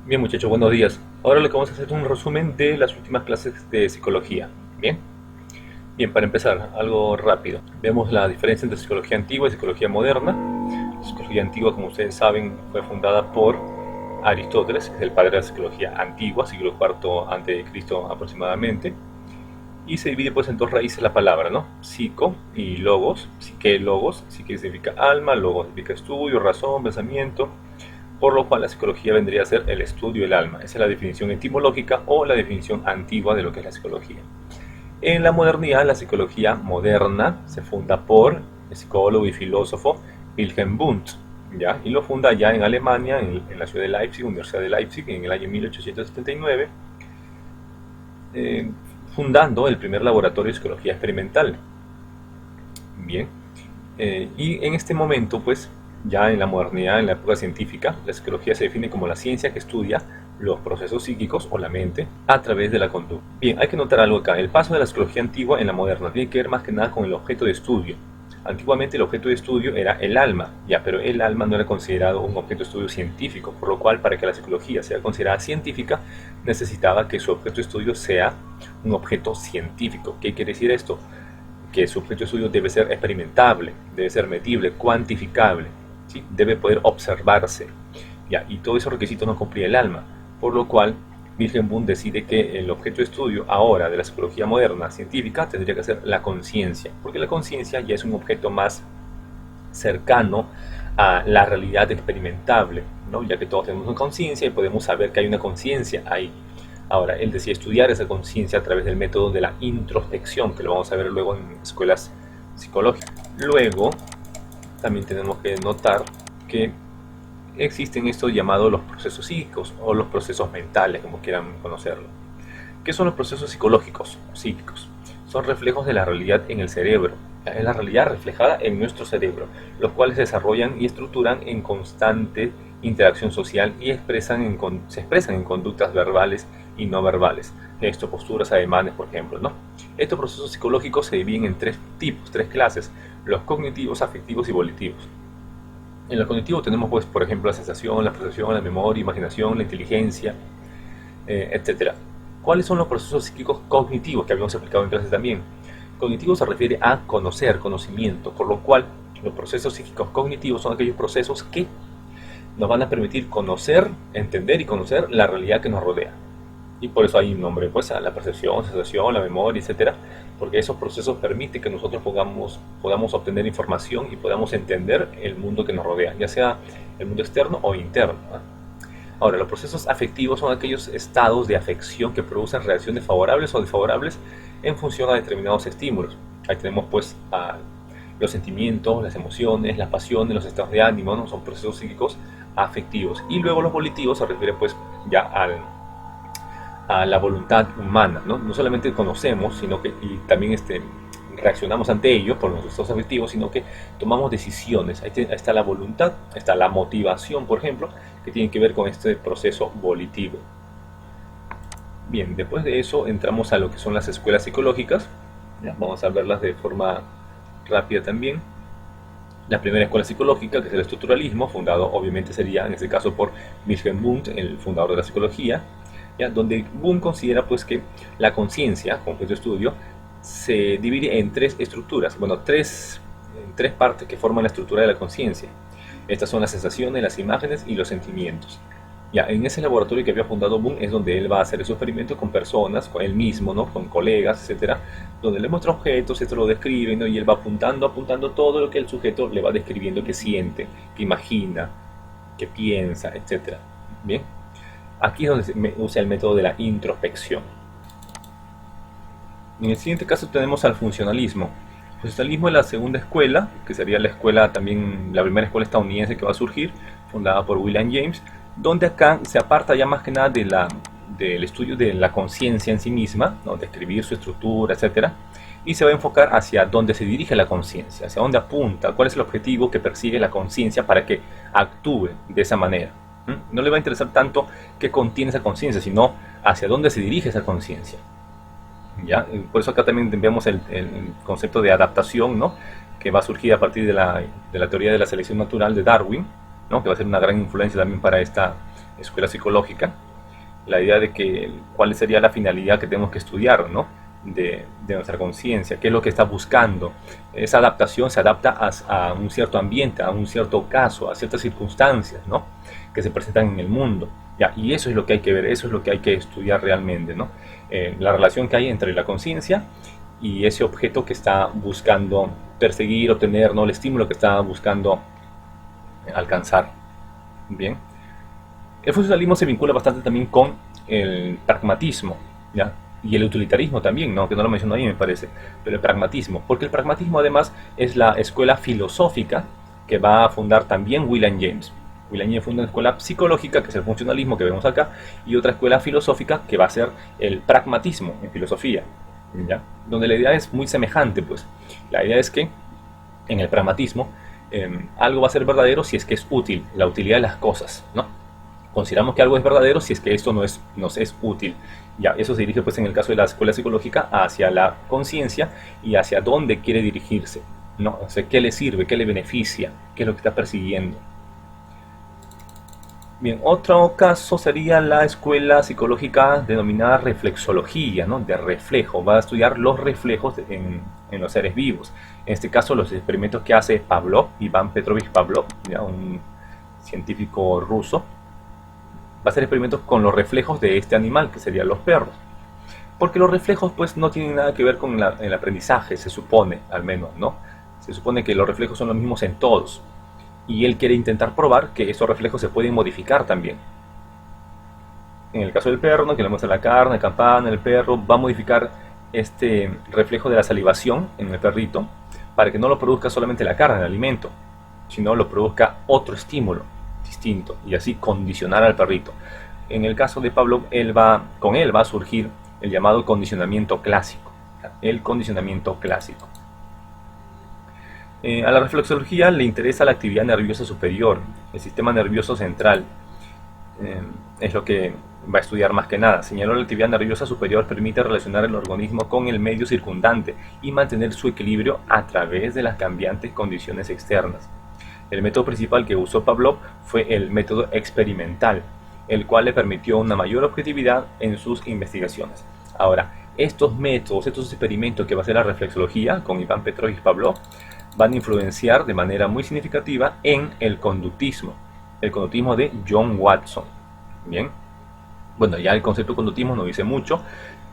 Bien muchachos, buenos días. Ahora lo que vamos a hacer es un resumen de las últimas clases de psicología. Bien, bien, para empezar, algo rápido. Vemos la diferencia entre psicología antigua y psicología moderna. La psicología antigua, como ustedes saben, fue fundada por Aristóteles, que es el padre de la psicología antigua, siglo IV antes de Cristo aproximadamente. Y se divide pues en dos raíces la palabra, ¿no? Psico y logos. Psique, logos. Psique significa alma, logos significa estudio, razón, pensamiento, por lo cual la psicología vendría a ser el estudio del alma. Esa es la definición etimológica o la definición antigua de lo que es la psicología. En la modernidad, la psicología moderna se funda por el psicólogo y filósofo Wilhelm Wundt, ¿ya? Y lo funda ya en Alemania, en la ciudad de Leipzig, Universidad de Leipzig, en el año 1879, eh, fundando el primer laboratorio de psicología experimental. Bien, y en este momento, pues, ya en la modernidad, en la época científica, la psicología se define como la ciencia que estudia los procesos psíquicos o la mente a través de la conducta. Bien, hay que notar algo acá. El paso de la psicología antigua en la moderna tiene que ver más que nada con el objeto de estudio. Antiguamente el objeto de estudio era el alma, ya, pero el alma no era considerado un objeto de estudio científico, por lo cual para que la psicología sea considerada científica necesitaba que su objeto de estudio sea un objeto científico. ¿Qué quiere decir esto? Que su objeto de estudio debe ser experimentable, debe ser medible, cuantificable, ¿sí? Debe poder observarse, ¿ya? Y todos esos requisitos no cumplía el alma, por lo cual Wilhelm Wundt decide que el objeto de estudio ahora de la psicología moderna científica tendría que ser la conciencia, porque la conciencia ya es un objeto más cercano a la realidad experimentable, ¿no? Ya que todos tenemos una conciencia y podemos saber que hay una conciencia ahí. Ahora, él decía estudiar esa conciencia a través del método de la introspección, que lo vamos a ver luego en escuelas psicológicas. Luego, también tenemos que notar que existen estos llamados los procesos psíquicos o los procesos mentales, como quieran conocerlo. ¿Qué son los procesos psicológicos o psíquicos? Son reflejos de la realidad en el cerebro. Es la realidad reflejada en nuestro cerebro, los cuales se desarrollan y estructuran en constante interacción social y se expresan en conductas verbales y no verbales. Esto, posturas, ademanes, por ejemplo, ¿no? Estos procesos psicológicos se dividen en tres tipos, tres clases: los cognitivos, afectivos y volitivos. En lo cognitivo tenemos, pues, por ejemplo, la sensación, la percepción, la memoria, imaginación, la inteligencia, etcétera. ¿Cuáles son los procesos psíquicos cognitivos que habíamos explicado en clase también? Cognitivo se refiere a conocer, conocimiento, por lo cual los procesos psíquicos cognitivos son aquellos procesos que nos van a permitir conocer, entender y conocer la realidad que nos rodea. Y por eso hay un nombre, pues, a la percepción, sensación, la memoria, etcétera, porque esos procesos permiten que nosotros podamos obtener información y podamos entender el mundo que nos rodea, ya sea el mundo externo o interno, ¿no? Ahora, los procesos afectivos son aquellos estados de afección que producen reacciones favorables o desfavorables en función a determinados estímulos. Ahí tenemos, pues, los sentimientos, las emociones, las pasiones, los estados de ánimo, ¿no? Son procesos psíquicos afectivos. Y luego los volitivos se refiere, pues, ya a la voluntad humana, ¿no? No solamente conocemos, sino que y también reaccionamos ante ello por nuestros estados afectivos, sino que tomamos decisiones. Ahí está la voluntad, está la motivación, por ejemplo, que tiene que ver con este proceso volitivo. Bien, después de eso entramos a lo que son las escuelas psicológicas. Ya, vamos a verlas de forma rápida también. La primera escuela psicológica, que es el estructuralismo, fundado obviamente sería en este caso por Wilhelm Wundt, el fundador de la psicología, ¿ya? Donde Wundt considera, pues, que la conciencia, como objeto de estudio, se divide en tres estructuras, bueno, en tres partes que forman la estructura de la conciencia. Estas son las sensaciones, las imágenes y los sentimientos. Ya, en ese laboratorio que había fundado Wundt es donde él va a hacer su experimento con personas, con él mismo, ¿no? Con colegas, etcétera, donde le muestra objetos, esto lo describe, ¿no? Y él va apuntando todo lo que el sujeto le va describiendo que siente, que imagina, que piensa, etcétera. Bien, aquí es donde se usa el método de la introspección. En el siguiente caso tenemos al funcionalismo. El funcionalismo es la segunda escuela, que sería la escuela también, la primera escuela estadounidense que va a surgir, fundada por William James, donde acá se aparta ya más que nada del estudio de la conciencia en sí misma, ¿no? Describir su estructura, etcétera, y se va a enfocar hacia dónde se dirige la conciencia, hacia dónde apunta, cuál es el objetivo que persigue la conciencia para que actúe de esa manera. No le va a interesar tanto qué contiene esa conciencia, sino hacia dónde se dirige esa conciencia. ¿Ya? Por eso acá también vemos el concepto de adaptación, ¿no? Que va a surgir a partir de la teoría de la selección natural de Darwin, ¿no? Que va a ser una gran influencia también para escuela psicológica, la idea de que cuál sería la finalidad que tenemos que estudiar, ¿no? de nuestra conciencia, qué es lo que está buscando. Esa adaptación se adapta a un cierto ambiente, a un cierto caso, a ciertas circunstancias, ¿no? que se presentan en el mundo. Ya, y eso es lo que hay que ver, eso es lo que hay que estudiar realmente, ¿no? La relación que hay entre la conciencia y ese objeto que está buscando perseguir, obtener, ¿no? El estímulo que está buscando alcanzar. Bien. El funcionalismo se vincula bastante también con el pragmatismo, ¿ya? Y el utilitarismo también, ¿no? Que no lo menciono ahí me parece, pero el pragmatismo, porque el pragmatismo además es la escuela filosófica que va a fundar también William James. William James funda una escuela psicológica, que es el funcionalismo que vemos acá, y otra escuela filosófica que va a ser el pragmatismo en filosofía, ¿ya? Donde la idea es muy semejante, pues. La idea es que en el pragmatismo algo va a ser verdadero si es que es útil, la utilidad de las cosas, ¿no? Consideramos que algo es verdadero si es que esto nos es útil. Ya, eso se dirige pues en el caso de la escuela psicológica hacia la conciencia y hacia dónde quiere dirigirse, ¿no? O sea, qué le sirve, qué le beneficia, qué es lo que está persiguiendo. Bien, otro caso sería la escuela psicológica denominada reflexología, ¿no? De reflejo. Va a estudiar los reflejos en los seres vivos. En este caso, los experimentos que hace Pavlov, Iván Petrovich Pavlov, ¿ya? Un científico ruso, va a hacer experimentos con los reflejos de este animal, que serían los perros. Porque los reflejos pues no tienen nada que ver con el aprendizaje, se supone, al menos, ¿no? Se supone que los reflejos son los mismos en todos. Y él quiere intentar probar que esos reflejos se pueden modificar también. En el caso del perro, ¿no? Que le muestra la carne, la campana, el perro, va a modificar este reflejo de la salivación en el perrito para que no lo produzca solamente la carne, el alimento, sino lo produzca otro estímulo distinto y así condicionar al perrito. En el caso de Pavlov, con él va a surgir el llamado condicionamiento clásico. El condicionamiento clásico. A la reflexología le interesa la actividad nerviosa superior, el sistema nervioso central. Es lo que va a estudiar más que nada. Señaló la actividad nerviosa superior permite relacionar el organismo con el medio circundante y mantener su equilibrio a través de las cambiantes condiciones externas. El método principal que usó Pavlov fue el método experimental, el cual le permitió una mayor objetividad en sus investigaciones. Ahora, estos métodos, estos experimentos que va a hacer la reflexología con Iván Petrovich Pavlov, van a influenciar de manera muy significativa en el conductismo de John Watson. Bien, bueno, ya el concepto de conductismo nos dice mucho.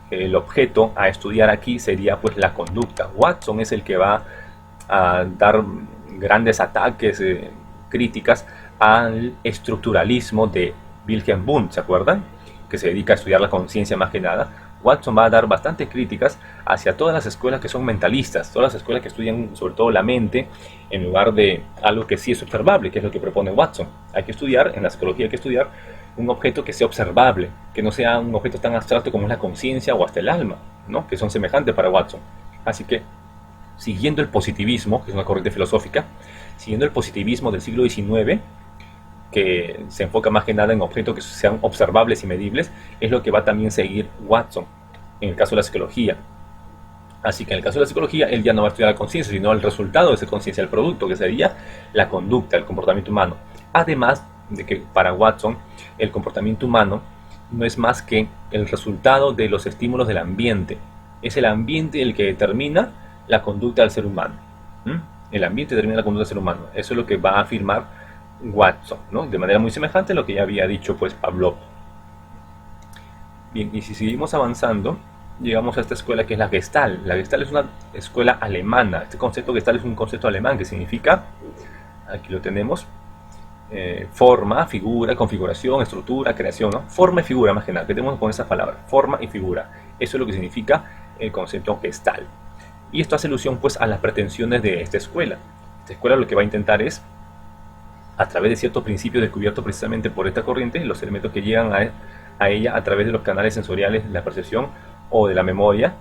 El objeto a estudiar aquí sería pues la conducta. Watson es el que va a dar grandes ataques, críticas al estructuralismo de Wilhelm Wundt, ¿se acuerdan? Que se dedica a estudiar la conciencia más que nada. Watson va a dar bastantes críticas hacia todas las escuelas que son mentalistas, todas las escuelas que estudian sobre todo la mente en lugar de algo que sí es observable, que es lo que propone Watson. Hay que estudiar, en la psicología hay que estudiar un objeto que sea observable, que no sea un objeto tan abstracto como es la conciencia o hasta el alma, ¿no? Que son semejantes para Watson. Así que, siguiendo el positivismo, que es una corriente filosófica, siguiendo el positivismo del siglo XIX, que se enfoca más que nada en objetos que sean observables y medibles, es lo que va a también seguir Watson en el caso de la psicología. Así que en el caso de la psicología, él ya no va a estudiar la conciencia, sino el resultado de esa conciencia, el producto, que sería la conducta, el comportamiento humano. Además de que para Watson, el comportamiento humano no es más que el resultado de los estímulos del ambiente. Es el ambiente el que determina la conducta del ser humano. El ambiente determina la conducta del ser humano. Eso es lo que va a afirmar Watson, ¿no? De manera muy semejante a lo que ya había dicho pues Pavlov. Bien, y si seguimos avanzando, llegamos a esta escuela que es la Gestalt. La Gestalt es una escuela alemana. Este concepto Gestalt es un concepto alemán que significa, aquí lo tenemos, forma, figura, configuración, estructura, creación, ¿no? Forma y figura más que nada, que tenemos con esas palabras, forma y figura. Eso es lo que significa el concepto Gestalt. Y esto hace alusión pues a las pretensiones de esta escuela. Esta escuela lo que va a intentar es, a través de ciertos principios descubiertos precisamente por esta corriente, los elementos que llegan a ella a través de los canales sensoriales de la percepción o de la memoria,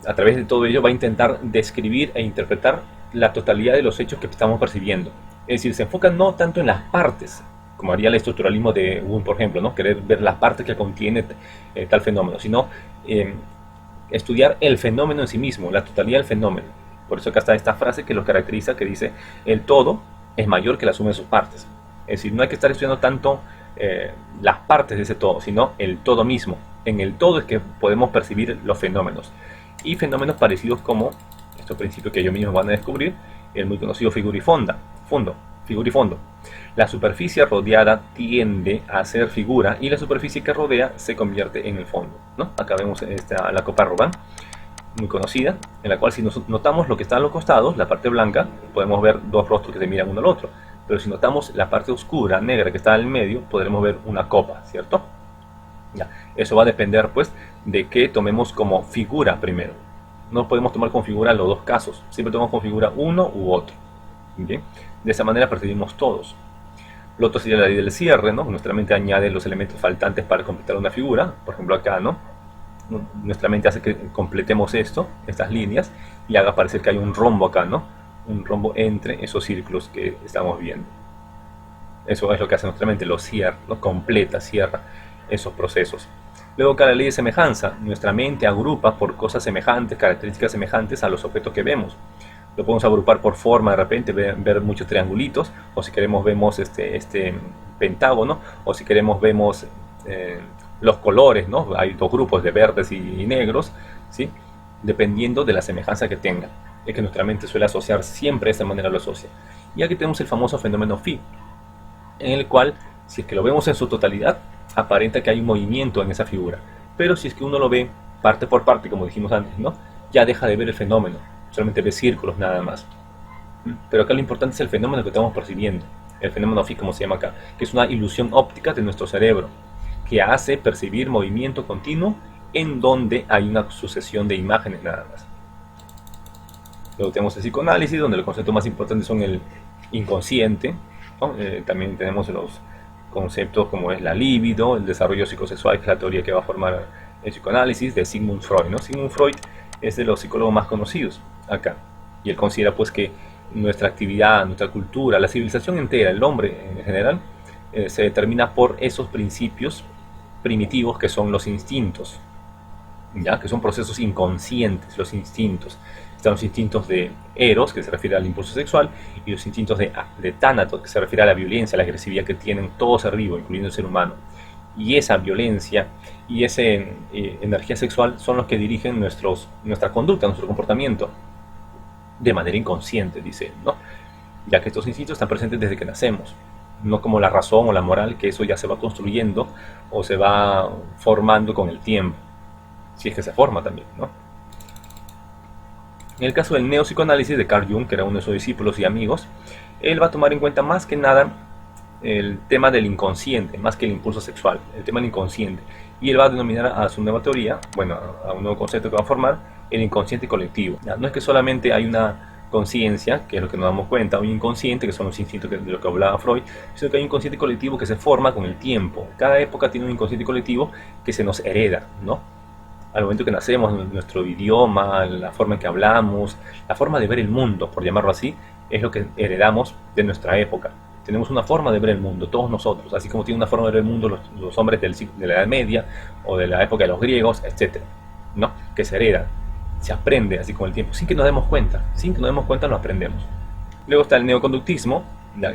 a través de todo ello va a intentar describir e interpretar la totalidad de los hechos que estamos percibiendo. Es decir, se enfoca no tanto en las partes, como haría el estructuralismo de Wundt, por ejemplo, ¿no? Querer ver las partes que contiene tal fenómeno, sino estudiar el fenómeno en sí mismo, la totalidad del fenómeno. Por eso acá está esta frase que lo caracteriza, que dice: el todo es mayor que la suma de sus partes. Es decir, no hay que estar estudiando tanto las partes de ese todo, sino el todo mismo. En el todo es que podemos percibir los fenómenos. Y fenómenos parecidos como estos principios que ellos mismos van a descubrir, el muy conocido figura y fondo. La superficie rodeada tiende a ser figura y la superficie que rodea se convierte en el fondo, ¿no? Acá vemos la copa Rubin, muy conocida, en la cual si notamos lo que está a los costados, la parte blanca, podemos ver dos rostros que se miran uno al otro. Pero si notamos la parte oscura, negra, que está en el medio, podremos ver una copa, ¿cierto? Ya. Eso va a depender, pues, de que tomemos como figura primero. No podemos tomar como figura los dos casos. Siempre tomamos como figura uno u otro. ¿Bien? De esa manera percibimos todos. Lo otro sería la ley del cierre, ¿no? Nuestra mente añade los elementos faltantes para completar una figura. Por ejemplo, acá, ¿no? Nuestra mente hace que completemos estas líneas, y haga parecer que hay un rombo acá, ¿no? Un rombo entre esos círculos que estamos viendo. Eso es lo que hace nuestra mente, lo cierra, lo completa, cierra esos procesos. Luego acá la ley de semejanza, nuestra mente agrupa por cosas semejantes, características semejantes a los objetos que vemos. Lo podemos agrupar por forma, de repente ver muchos triangulitos, o si queremos vemos este pentágono, o si queremos vemos los colores, ¿no? Hay dos grupos de verdes y negros, ¿sí? Dependiendo de la semejanza que tenga. Es que nuestra mente suele asociar, siempre de esta manera lo asocia. Y aquí tenemos el famoso fenómeno phi, en el cual, si es que lo vemos en su totalidad, aparenta que hay un movimiento en esa figura. Pero si es que uno lo ve parte por parte, como dijimos antes, ¿no? Ya deja de ver el fenómeno, solamente ve círculos nada más. Pero acá lo importante es el fenómeno que estamos percibiendo, el fenómeno phi, como se llama acá, que es una ilusión óptica de nuestro cerebro, que hace percibir movimiento continuo en donde hay una sucesión de imágenes nada más. Luego tenemos el psicoanálisis, donde los conceptos más importantes son el inconsciente, ¿no? También tenemos los conceptos como es la libido, el desarrollo psicosexual, que es la teoría que va a formar el psicoanálisis de Sigmund Freud, ¿no? Sigmund Freud es de los psicólogos más conocidos acá, y él considera pues que nuestra actividad, nuestra cultura, la civilización entera, el hombre en general, se determina por esos principios primitivos que son los instintos, ¿ya? Que son procesos inconscientes, los instintos. Están los instintos de Eros, que se refiere al impulso sexual, y los instintos de Tánatos, que se refiere a la violencia, a la agresividad que tienen todo ser vivo, incluyendo el ser humano. Y esa violencia y esa energía sexual son los que dirigen nuestra conducta, nuestro comportamiento, de manera inconsciente, dice, ¿no? Ya que estos instintos están presentes desde que nacemos, no como la razón o la moral, que eso ya se va construyendo o se va formando con el tiempo, si es que se forma también, ¿no? En el caso del neopsicoanálisis de Carl Jung, que era uno de sus discípulos y amigos, él va a tomar en cuenta más que nada el tema del inconsciente, más que el impulso sexual, el tema del inconsciente. Y él va a denominar a su nueva teoría, bueno, a un nuevo concepto que va a formar, el inconsciente colectivo. No es que solamente hay una conciencia, que es lo que nos damos cuenta, un inconsciente, que son los instintos de lo que hablaba Freud, sino que hay un inconsciente colectivo que se forma con el tiempo. Cada época tiene un inconsciente colectivo que se nos hereda, ¿no? Al momento que nacemos, nuestro idioma, la forma en que hablamos, la forma de ver el mundo, por llamarlo así, es lo que heredamos de nuestra época. Tenemos una forma de ver el mundo, todos nosotros, así como tienen una forma de ver el mundo los hombres de la Edad Media o de la época de los griegos, etc., ¿no? Que se hereda, se aprende así con el tiempo, sin que nos demos cuenta, lo aprendemos. Luego está el neoconductismo,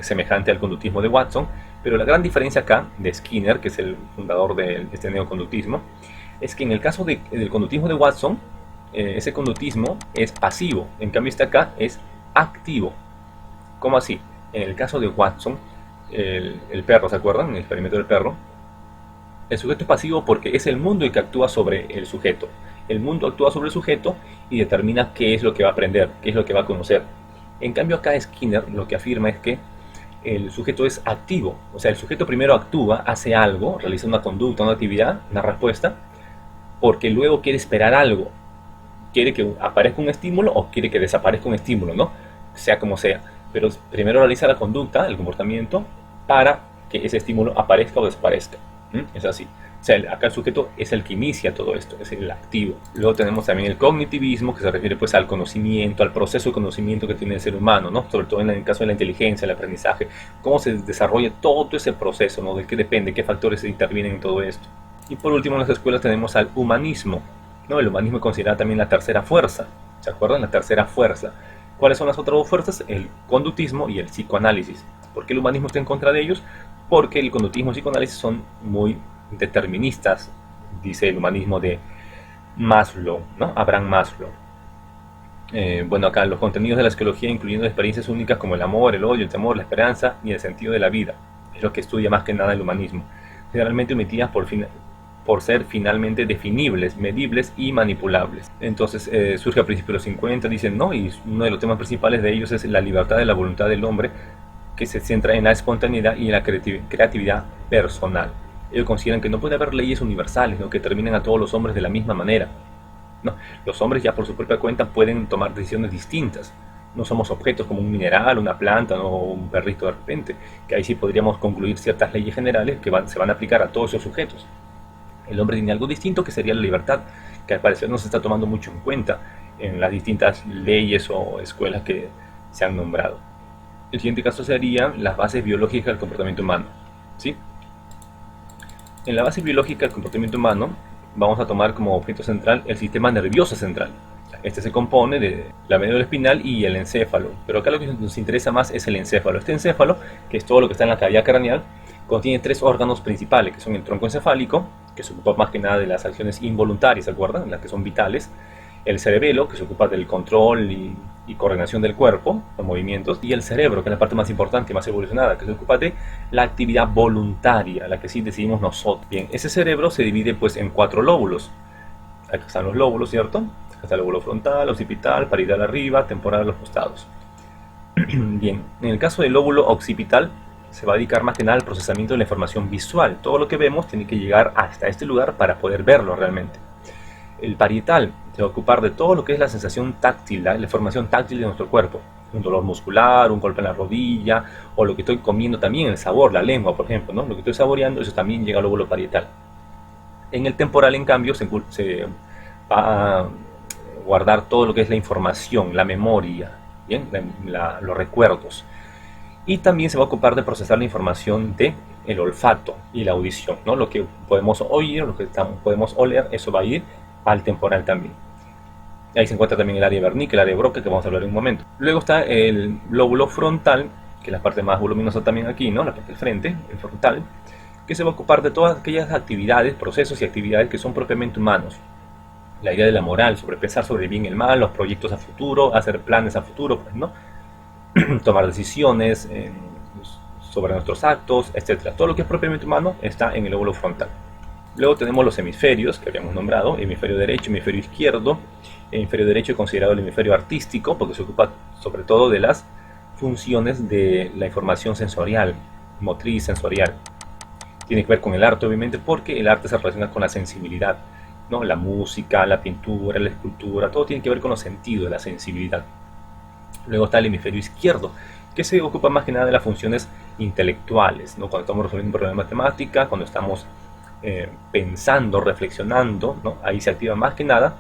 semejante al conductismo de Watson, pero la gran diferencia acá de Skinner, que es el fundador de este neoconductismo, es que en el caso del conductismo de Watson, ese conductismo es pasivo, en cambio este acá es activo. ¿Cómo así? En el caso de Watson, el perro, ¿se acuerdan? El experimento del perro. El sujeto es pasivo porque es el mundo el que actúa sobre el sujeto. El mundo actúa sobre el sujeto y determina qué es lo que va a aprender, qué es lo que va a conocer. En cambio acá Skinner lo que afirma es que el sujeto es activo. O sea, el sujeto primero actúa, hace algo, realiza una conducta, una actividad, una respuesta, porque luego quiere esperar algo. Quiere que aparezca un estímulo o quiere que desaparezca un estímulo, ¿no? Sea como sea. Pero primero realiza la conducta, el comportamiento, para que ese estímulo aparezca o desaparezca. Es así. O sea, acá el sujeto es el que inicia todo esto, es el activo. Luego tenemos también el cognitivismo, que se refiere pues al conocimiento, al proceso de conocimiento que tiene el ser humano, ¿no? Sobre todo en el caso de la inteligencia, el aprendizaje, cómo se desarrolla todo ese proceso, ¿no? De qué depende, qué factores intervienen en todo esto. Y por último en las escuelas tenemos al humanismo, ¿no? El humanismo es considerado también la tercera fuerza, ¿se acuerdan? La tercera fuerza. ¿Cuáles son las otras dos fuerzas? El conductismo y el psicoanálisis. ¿Por qué el humanismo está en contra de ellos? Porque el conductismo y psicoanálisis son muy deterministas, dice el humanismo de Maslow, ¿no? Abraham Maslow. Bueno, acá los contenidos de la psicología, incluyendo experiencias únicas como el amor, el odio, el temor, la esperanza y el sentido de la vida, es lo que estudia más que nada el humanismo, generalmente omitidas por ser finalmente definibles, medibles y manipulables. Entonces surge a principios de los 50, dicen, no, y uno de los temas principales de ellos es la libertad de la voluntad del hombre, que se centra en la espontaneidad y en la creatividad personal. Ellos consideran que no puede haber leyes universales, ¿no?, que determinen a todos los hombres de la misma manera. No, los hombres ya por su propia cuenta pueden tomar decisiones distintas. No somos objetos como un mineral, una planta, ¿no?, o un perrito de repente, que ahí sí podríamos concluir ciertas leyes generales que se van a aplicar a todos esos sujetos. El hombre tiene algo distinto, que sería la libertad, que al parecer no se está tomando mucho en cuenta en las distintas leyes o escuelas que se han nombrado. El siguiente caso sería las bases biológicas del comportamiento humano, ¿sí? En la base biológica del comportamiento humano vamos a tomar como objeto central el sistema nervioso central. Este se compone de la médula espinal y el encéfalo, pero acá lo que nos interesa más es el encéfalo. Este encéfalo, que es todo lo que está en la cavidad craneal, contiene tres órganos principales, que son el tronco encefálico, que se ocupa más que nada de las acciones involuntarias, ¿se acuerdan?, las que son vitales; el cerebelo, que se ocupa del control y coordinación del cuerpo, los movimientos; y el cerebro, que es la parte más importante, más evolucionada, que se ocupa de la actividad voluntaria, la que sí decidimos nosotros. Bien, ese cerebro se divide pues en 4 lóbulos. Aquí están los lóbulos, ¿cierto? Acá está el lóbulo frontal, occipital, parietal arriba, temporal a los costados. Bien, en el caso del lóbulo occipital se va a dedicar más que nada al procesamiento de la información visual. Todo lo que vemos tiene que llegar hasta este lugar para poder verlo realmente. El parietal se va a ocupar de todo lo que es la sensación táctil, la información táctil de nuestro cuerpo. Un dolor muscular, un golpe en la rodilla, o lo que estoy comiendo también, el sabor, la lengua, por ejemplo, ¿no? Lo que estoy saboreando, eso también llega al lóbulo parietal. En el temporal, en cambio, se va a guardar todo lo que es la información, la memoria, ¿bien? Los recuerdos. Y también se va a ocupar de procesar la información de el olfato y la audición, ¿no? Lo que podemos oír, lo que podemos oler, eso va a ir al temporal también. Ahí se encuentra también el área de Wernicke, el área de Broca, que vamos a hablar en un momento. Luego está el lóbulo frontal, que es la parte más voluminosa también aquí, ¿no?, la parte del frente, el frontal, que se va a ocupar de todas aquellas actividades, procesos y actividades que son propiamente humanos. La idea de la moral, sobrepensar sobre el bien y el mal, los proyectos a futuro, hacer planes a futuro, pues, ¿no? Tomar decisiones sobre nuestros actos, etc. Todo lo que es propiamente humano está en el lóbulo frontal. Luego tenemos los hemisferios que habíamos nombrado: hemisferio derecho, hemisferio izquierdo. El hemisferio derecho es considerado el hemisferio artístico porque se ocupa sobre todo de las funciones de la información sensorial, motriz, sensorial. Tiene que ver con el arte, obviamente, porque el arte se relaciona con la sensibilidad, ¿no? La música, la pintura, la escultura, todo tiene que ver con los sentidos de la sensibilidad. Luego está el hemisferio izquierdo, que se ocupa más que nada de las funciones intelectuales, ¿no? Cuando estamos resolviendo un problema de matemática, cuando estamos pensando, reflexionando, ¿no? Ahí se activa más que nada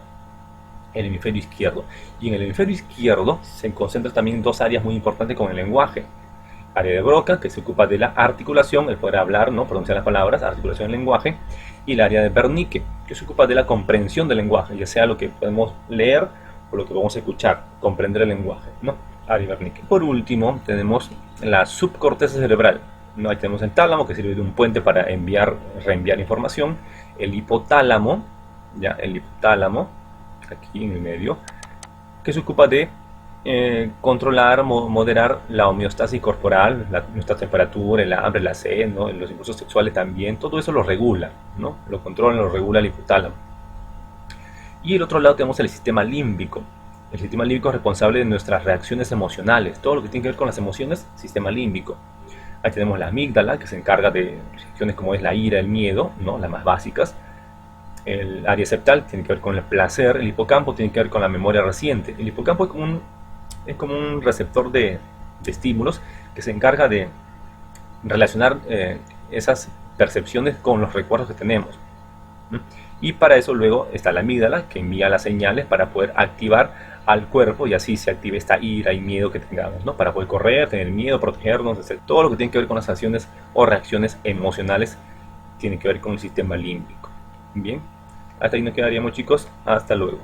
el hemisferio izquierdo. Y en el hemisferio izquierdo se concentran también dos áreas muy importantes con el lenguaje: área de Broca, que se ocupa de la articulación, el poder hablar, ¿no?, pronunciar las palabras, articulación del lenguaje; y el área de Wernicke, que se ocupa de la comprensión del lenguaje, ya sea lo que podemos leer o lo que podemos escuchar, comprender el lenguaje, ¿no? Área de Wernicke. Por último tenemos la subcorteza cerebral, ¿no? Ahí tenemos el tálamo, que sirve de un puente para reenviar información; el hipotálamo, ya, el hipotálamo, aquí en el medio, que se ocupa de controlar, moderar la homeostasis corporal, nuestra temperatura, el hambre, la sed, ¿no?, los impulsos sexuales también. Todo eso lo regula, ¿no? Lo controla, lo regula el hipotálamo. Y el otro lado tenemos el sistema límbico. El sistema límbico es responsable de nuestras reacciones emocionales. Todo lo que tiene que ver con las emociones, sistema límbico. Ahí tenemos la amígdala, que se encarga de reacciones como es la ira, el miedo, ¿no?, las más básicas. El área septal tiene que ver con el placer. El hipocampo tiene que ver con la memoria reciente. El hipocampo es como un receptor de estímulos que se encarga de relacionar esas percepciones con los recuerdos que tenemos. Y para eso luego está la amígdala, que envía las señales para poder activar al cuerpo y así se active esta ira y miedo que tengamos, ¿no? Para poder correr, tener miedo, protegernos, etc. Todo lo que tiene que ver con las acciones o reacciones emocionales tiene que ver con el sistema límbico. Bien, hasta ahí nos quedaríamos, chicos. Hasta luego.